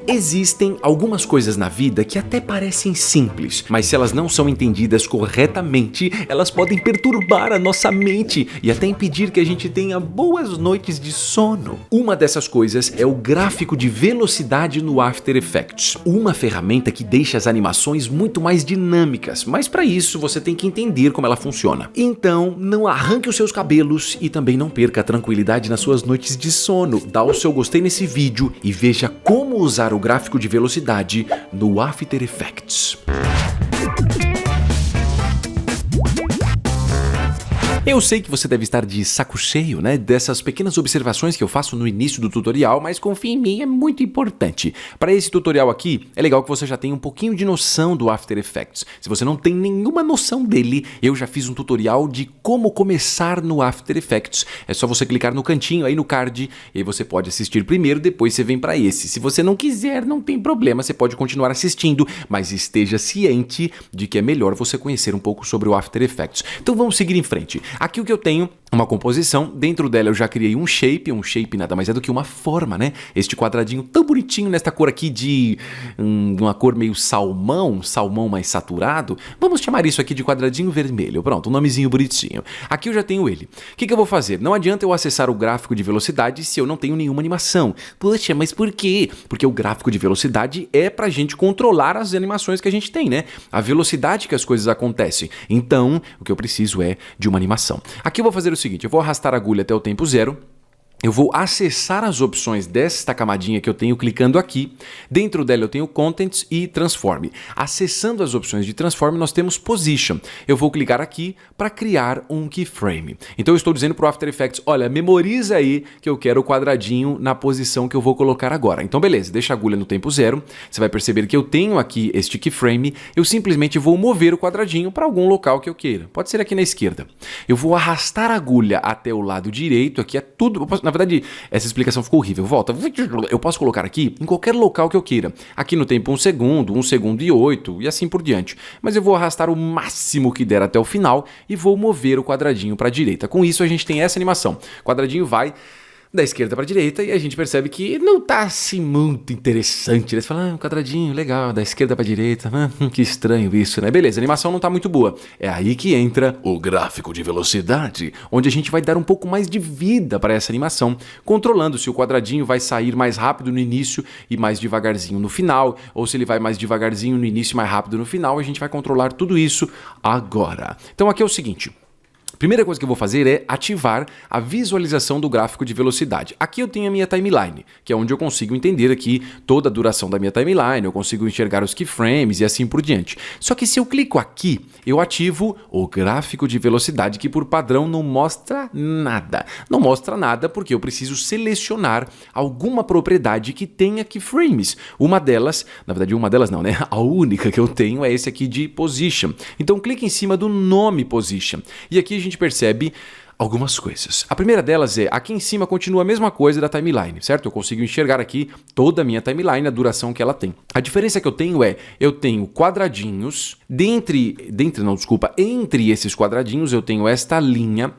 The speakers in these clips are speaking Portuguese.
Existem algumas coisas na vida que até parecem simples, mas se elas não são entendidas corretamente, elas podem perturbar a nossa mente e até impedir que a gente tenha boas noites de sono. Uma dessas coisas é o gráfico de velocidade no After Effects, uma ferramenta que deixa as animações muito mais dinâmicas, mas para isso você tem que entender como ela funciona. Então, não arranque os seus cabelos e também não perca a tranquilidade nas suas noites de sono. Dá o seu gostei nesse vídeo e veja como usar o gráfico de velocidade no After Effects. Eu sei que você deve estar de saco cheio, né, dessas pequenas observações que eu faço no início do tutorial, mas confia em mim, é muito importante. Para esse tutorial aqui, é legal que você já tenha um pouquinho de noção do After Effects. Se você não tem nenhuma noção dele, eu já fiz um tutorial de como começar no After Effects. É só você clicar no cantinho aí no card e você pode assistir primeiro, depois você vem para esse. Se você não quiser, não tem problema, você pode continuar assistindo, mas esteja ciente de que é melhor você conhecer um pouco sobre o After Effects. Então vamos seguir em frente. Aqui o que eu tenho, uma composição, dentro dela eu já criei um shape nada mais é do que uma forma, né? Este quadradinho tão bonitinho nesta cor aqui de uma cor meio salmão mais saturado, vamos chamar isso aqui de quadradinho vermelho, pronto, um nomezinho bonitinho. Aqui eu já tenho ele. O que eu vou fazer? Não adianta eu acessar o gráfico de velocidade se eu não tenho nenhuma animação. Poxa, mas por quê? Porque o gráfico de velocidade é pra gente controlar as animações que a gente tem, né? A velocidade que as coisas acontecem. Então, o que eu preciso é de uma animação. Aqui eu vou fazer o seguinte, eu vou arrastar a agulha até o tempo 0, eu vou acessar as opções desta camadinha que eu tenho clicando aqui. Dentro dela eu tenho Contents e Transform. Acessando as opções de Transform, nós temos Position. Eu vou clicar aqui para criar um keyframe. Então eu estou dizendo para o After Effects, olha, memoriza aí que eu quero o quadradinho na posição que eu vou colocar agora. Então beleza, deixa a agulha no tempo 0. Você vai perceber que eu tenho aqui este keyframe. Eu simplesmente vou mover o quadradinho para algum local que eu queira. Pode ser aqui na esquerda. Eu vou arrastar a agulha até o lado direito. Aqui é tudo... Na verdade, essa explicação ficou horrível. Volta. Eu posso colocar aqui em qualquer local que eu queira. Aqui no tempo 1 segundo e 8 e assim por diante. Mas eu vou arrastar o máximo que der até o final e vou mover o quadradinho para a direita. Com isso a gente tem essa animação. O quadradinho vai da esquerda para a direita e a gente percebe que não tá assim muito interessante. Eles falam, um quadradinho, legal, da esquerda para a direita, que estranho isso, né? Beleza, a animação não tá muito boa. É aí que entra o gráfico de velocidade, onde a gente vai dar um pouco mais de vida para essa animação, controlando se o quadradinho vai sair mais rápido no início e mais devagarzinho no final, ou se ele vai mais devagarzinho no início e mais rápido no final. A gente vai controlar tudo isso agora. Então aqui é o seguinte. Primeira coisa que eu vou fazer é ativar a visualização do gráfico de velocidade. Aqui eu tenho a minha timeline, que é onde eu consigo entender aqui toda a duração da minha timeline, eu consigo enxergar os keyframes e assim por diante. Só que se eu clico aqui, eu ativo o gráfico de velocidade, que por padrão não mostra nada. Não mostra nada porque eu preciso selecionar alguma propriedade que tenha keyframes. Uma delas, na verdade uma delas não, né? A única que eu tenho é esse aqui de Position. Então clique em cima do nome Position. E aqui a gente percebe algumas coisas. A primeira delas é, aqui em cima continua a mesma coisa da timeline, certo? Eu consigo enxergar aqui toda a minha timeline, a duração que ela tem. A diferença que eu tenho é, eu tenho quadradinhos, entre esses quadradinhos eu tenho esta linha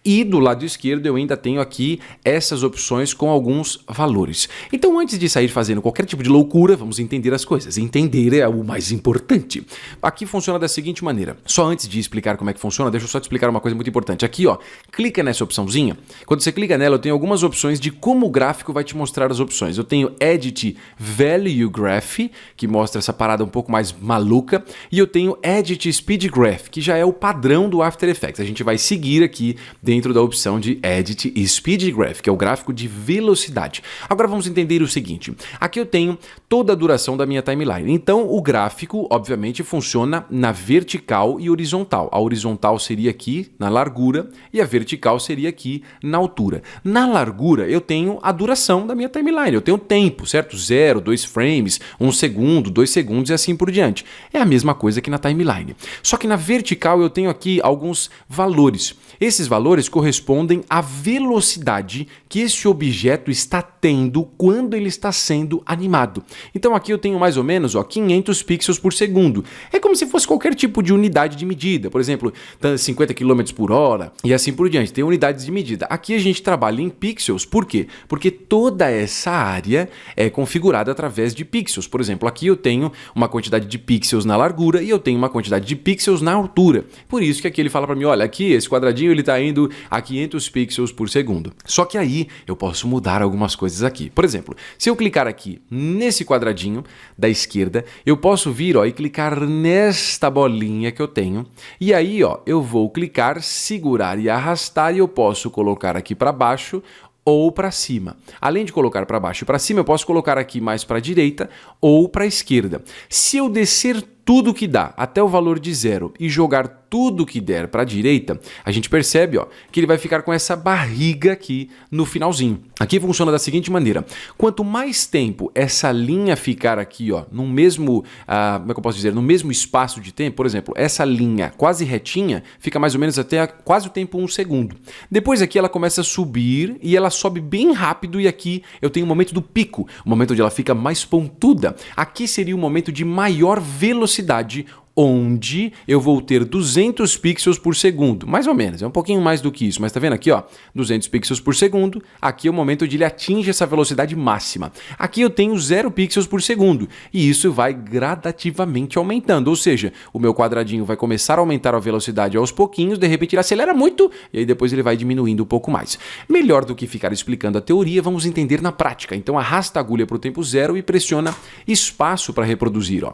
e do lado esquerdo eu ainda tenho aqui essas opções com alguns valores. Então antes de sair fazendo qualquer tipo de loucura, vamos entender as coisas. Entender é o mais importante. Aqui funciona da seguinte maneira. Só antes de explicar como é que funciona, deixa eu só te explicar uma coisa muito importante. Aqui, ó, clica nessa opçãozinha. Quando você clica nela, eu tenho algumas opções de como o gráfico vai te mostrar as opções. Eu tenho Edit Value Graph, que mostra essa parada um pouco mais maluca, e eu tenho Edit Speed Graph, que já é o padrão do After Effects. A gente vai seguir aqui dentro da opção de Edit Speed Graph, que é o gráfico de velocidade. Agora vamos entender o seguinte. Aqui eu tenho toda a duração da minha timeline. Então o gráfico, obviamente, funciona na vertical e horizontal. A horizontal seria aqui na largura e a vertical seria aqui na altura. Na largura eu tenho a duração da minha timeline, eu tenho tempo, certo? 0, 2 frames, 1 segundo, 2 segundos e assim por diante. É a mesma coisa que aqui na timeline. Só que na vertical eu tenho aqui alguns valores. Esses valores correspondem à velocidade que esse objeto está tendo quando ele está sendo animado. Então aqui eu tenho mais ou menos 500 pixels por segundo. É como se fosse qualquer tipo de unidade de medida. Por exemplo, 50 km por hora e assim por diante. Tem unidades de medida. Aqui a gente trabalha em pixels. Por quê? Porque toda essa área é configurada através de pixels. Por exemplo, aqui eu tenho uma quantidade de pixels na largura e eu tenho uma quantidade de pixels na altura. Por isso que aqui ele fala para mim, olha, aqui esse quadradinho ele está indo a 500 pixels por segundo. Só que aí eu posso mudar algumas coisas aqui. Por exemplo, se eu clicar aqui nesse quadradinho da esquerda, eu posso vir e clicar nesta bolinha que eu tenho. E aí eu vou clicar, segurar e arrastar e eu posso colocar aqui para baixo ou para cima. Além de colocar para baixo e para cima, eu posso colocar aqui mais para a direita ou para a esquerda. Se eu descer tudo que dá até o valor de 0 e jogar tudo que der para a direita, a gente percebe que ele vai ficar com essa barriga aqui no finalzinho. Aqui funciona da seguinte maneira: quanto mais tempo essa linha ficar aqui no mesmo, como é que eu posso dizer, no mesmo espaço de tempo, por exemplo, essa linha quase retinha fica mais ou menos até quase o tempo 1 segundo. Depois aqui ela começa a subir e ela sobe bem rápido e aqui eu tenho o momento do pico, o momento onde ela fica mais pontuda. Aqui seria o momento de maior velocidade, onde eu vou ter 200 pixels por segundo, mais ou menos, é um pouquinho mais do que isso, mas tá vendo aqui, 200 pixels por segundo, aqui é o momento onde ele atinge essa velocidade máxima. Aqui eu tenho 0 pixels por segundo, e isso vai gradativamente aumentando, ou seja, o meu quadradinho vai começar a aumentar a velocidade aos pouquinhos, de repente ele acelera muito, e aí depois ele vai diminuindo um pouco mais. Melhor do que ficar explicando a teoria, vamos entender na prática. Então arrasta a agulha para o tempo 0 e pressiona espaço para reproduzir,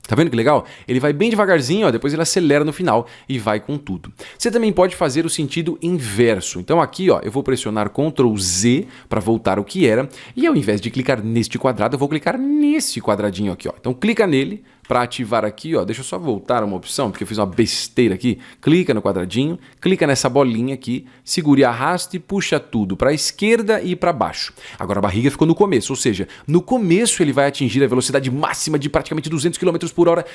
Tá vendo que legal? Ele vai bem devagarzinho, depois ele acelera no final e vai com tudo. Você também pode fazer o sentido inverso. Então aqui, eu vou pressionar Ctrl Z para voltar ao que era e ao invés de clicar neste quadrado, eu vou clicar nesse quadradinho aqui, Então clica nele para ativar aqui, deixa eu só voltar uma opção, porque eu fiz uma besteira aqui. Clica no quadradinho, clica nessa bolinha aqui, segura e arrasta e puxa tudo para a esquerda e para baixo. Agora a barriga ficou no começo, ou seja, no começo ele vai atingir a velocidade máxima de praticamente 200 km por hora,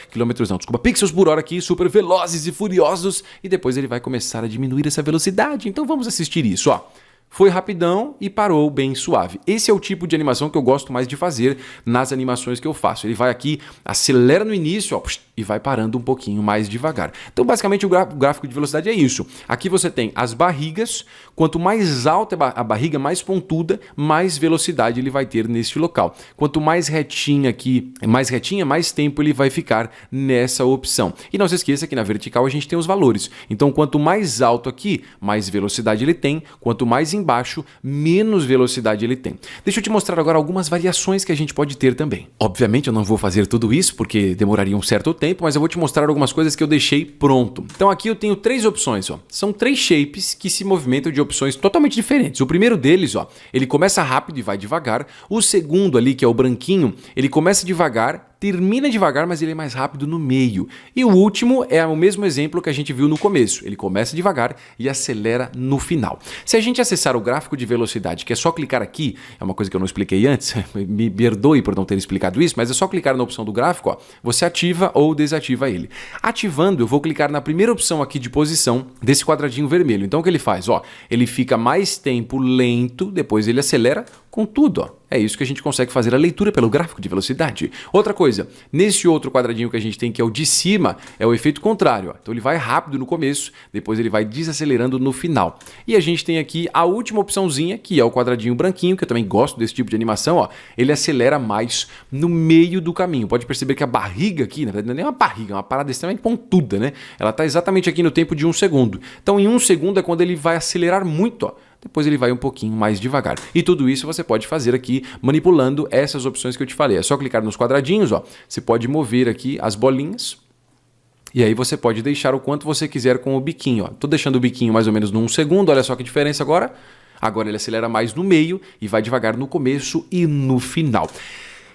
pixels por hora aqui, super velozes e furiosos, e depois ele vai começar a diminuir essa velocidade. Então vamos assistir isso, Foi rapidão e parou bem suave. Esse é o tipo de animação que eu gosto mais de fazer nas animações que eu faço. Ele vai aqui, acelera no início e vai parando um pouquinho mais devagar. Então, basicamente, o gráfico de velocidade é isso. Aqui você tem as barrigas. Quanto mais alta a barriga, mais pontuda, mais velocidade ele vai ter neste local. Quanto mais retinha aqui, mais tempo ele vai ficar nessa opção. E não se esqueça que na vertical a gente tem os valores. Então, quanto mais alto aqui, mais velocidade ele tem. Quanto mais embaixo, menos velocidade ele tem. Deixa eu te mostrar agora algumas variações que a gente pode ter também. Obviamente eu não vou fazer tudo isso porque demoraria um certo tempo, mas eu vou te mostrar algumas coisas que eu deixei pronto. Então aqui eu tenho 3 opções, São 3 shapes que se movimentam de opções totalmente diferentes. O primeiro deles, ele começa rápido e vai devagar. O segundo ali, que é o branquinho, ele começa devagar, termina devagar, mas ele é mais rápido no meio. E o último é o mesmo exemplo que a gente viu no começo. Ele começa devagar e acelera no final. Se a gente acessar o gráfico de velocidade, que é só clicar aqui, é uma coisa que eu não expliquei antes, me perdoe por não ter explicado isso, mas é só clicar na opção do gráfico, você ativa ou desativa ele. Ativando, eu vou clicar na primeira opção aqui de posição desse quadradinho vermelho. Então o que ele faz? Ele fica mais tempo lento, depois ele acelera com tudo, É isso que a gente consegue fazer a leitura pelo gráfico de velocidade. Outra coisa, nesse outro quadradinho que a gente tem, que é o de cima, é o efeito contrário. Então ele vai rápido no começo, depois ele vai desacelerando no final. E a gente tem aqui a última opçãozinha, que é o quadradinho branquinho, que eu também gosto desse tipo de animação. Ele acelera mais no meio do caminho. Pode perceber que a barriga aqui, na verdade não é nem uma barriga, é uma parada extremamente pontuda, né? Ela está exatamente aqui no tempo de 1 segundo. Então em 1 segundo é quando ele vai acelerar muito, Depois ele vai um pouquinho mais devagar. E tudo isso você pode fazer aqui manipulando essas opções que eu te falei. É só clicar nos quadradinhos, Você pode mover aqui as bolinhas. E aí você pode deixar o quanto você quiser com o biquinho, Tô deixando o biquinho mais ou menos no 1 segundo, olha só que diferença agora. Agora ele acelera mais no meio e vai devagar no começo e no final.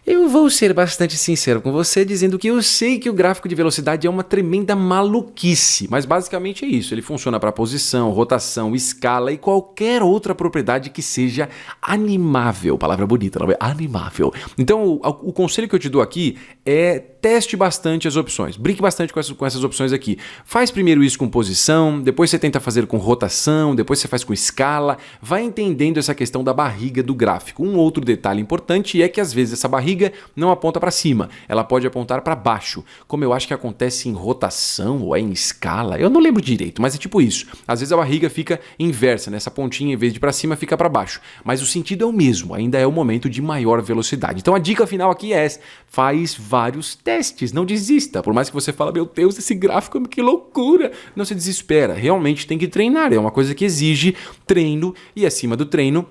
Eu vou ser bastante sincero com você dizendo que eu sei que o gráfico de velocidade é uma tremenda maluquice, mas basicamente é isso. Ele funciona para posição, rotação, escala e qualquer outra propriedade que seja animável. Palavra bonita, não é? Animável. Então, o conselho que eu te dou aqui é teste bastante as opções. Brinque bastante com essas opções aqui. Faz primeiro isso com posição, depois você tenta fazer com rotação, depois você faz com escala. Vai entendendo essa questão da barriga do gráfico. Um outro detalhe importante é que às vezes essa barriga não aponta para cima, ela pode apontar para baixo, como eu acho que acontece em rotação ou em escala, eu não lembro direito, mas é tipo isso. Às vezes a barriga fica inversa, né? Essa pontinha em vez de para cima fica para baixo, mas o sentido é o mesmo, ainda é o momento de maior velocidade. Então a dica final aqui é: faz vários testes, não desista, por mais que você fale, meu Deus, esse gráfico, que loucura, não se desespera, realmente tem que treinar, é uma coisa que exige treino e acima do treino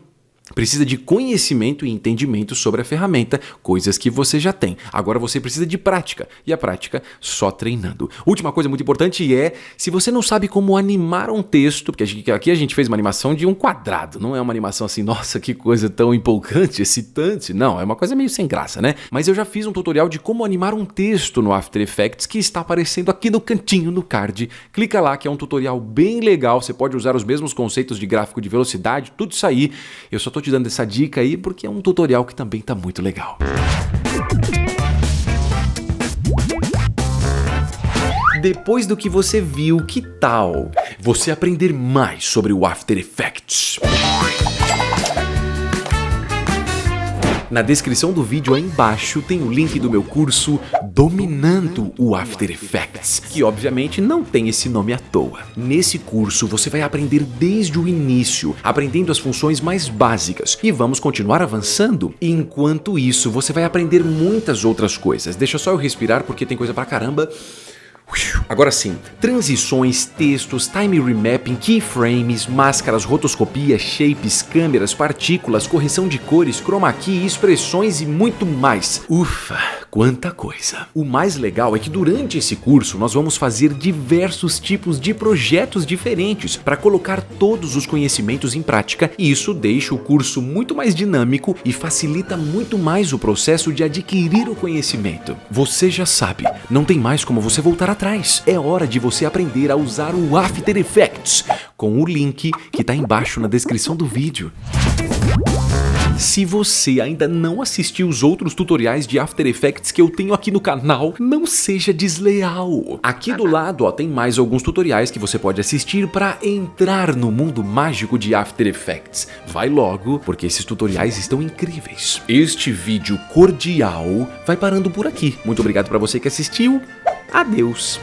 precisa de conhecimento e entendimento sobre a ferramenta, coisas que você já tem. Agora você precisa de prática, e a prática só treinando. Última coisa muito importante é, se você não sabe como animar um texto, porque aqui a gente fez uma animação de um quadrado, não é uma animação assim, nossa, que coisa tão empolgante, excitante, não, é uma coisa meio sem graça, né? Mas eu já fiz um tutorial de como animar um texto no After Effects que está aparecendo aqui no cantinho, no card. Clica lá que é um tutorial bem legal, você pode usar os mesmos conceitos de gráfico de velocidade, tudo isso aí. Eu só tô te dando essa dica aí porque é um tutorial que também tá muito legal. Depois do que você viu, que tal você aprender mais sobre o After Effects? Na descrição do vídeo aí embaixo tem o link do meu curso Dominando o After Effects, que obviamente não tem esse nome à toa. Nesse curso você vai aprender desde o início, aprendendo as funções mais básicas, e vamos continuar avançando. Enquanto isso, você vai aprender muitas outras coisas. Deixa só eu respirar porque tem coisa pra caramba. Agora sim, transições, textos, time remapping, keyframes, máscaras, rotoscopia, shapes, câmeras, partículas, correção de cores, chroma key, expressões e muito mais. Ufa, quanta coisa! O mais legal é que durante esse curso nós vamos fazer diversos tipos de projetos diferentes para colocar todos os conhecimentos em prática, e isso deixa o curso muito mais dinâmico e facilita muito mais o processo de adquirir o conhecimento. Você já sabe, não tem mais como você voltar atrás. É hora de você aprender a usar o After Effects com o link que está embaixo na descrição do vídeo. Se você ainda não assistiu os outros tutoriais de After Effects que eu tenho aqui no canal, não seja desleal. Aqui do lado tem mais alguns tutoriais que você pode assistir para entrar no mundo mágico de After Effects. Vai logo, porque esses tutoriais estão incríveis. Este vídeo cordial vai parando por aqui. Muito obrigado para você que assistiu. Adeus!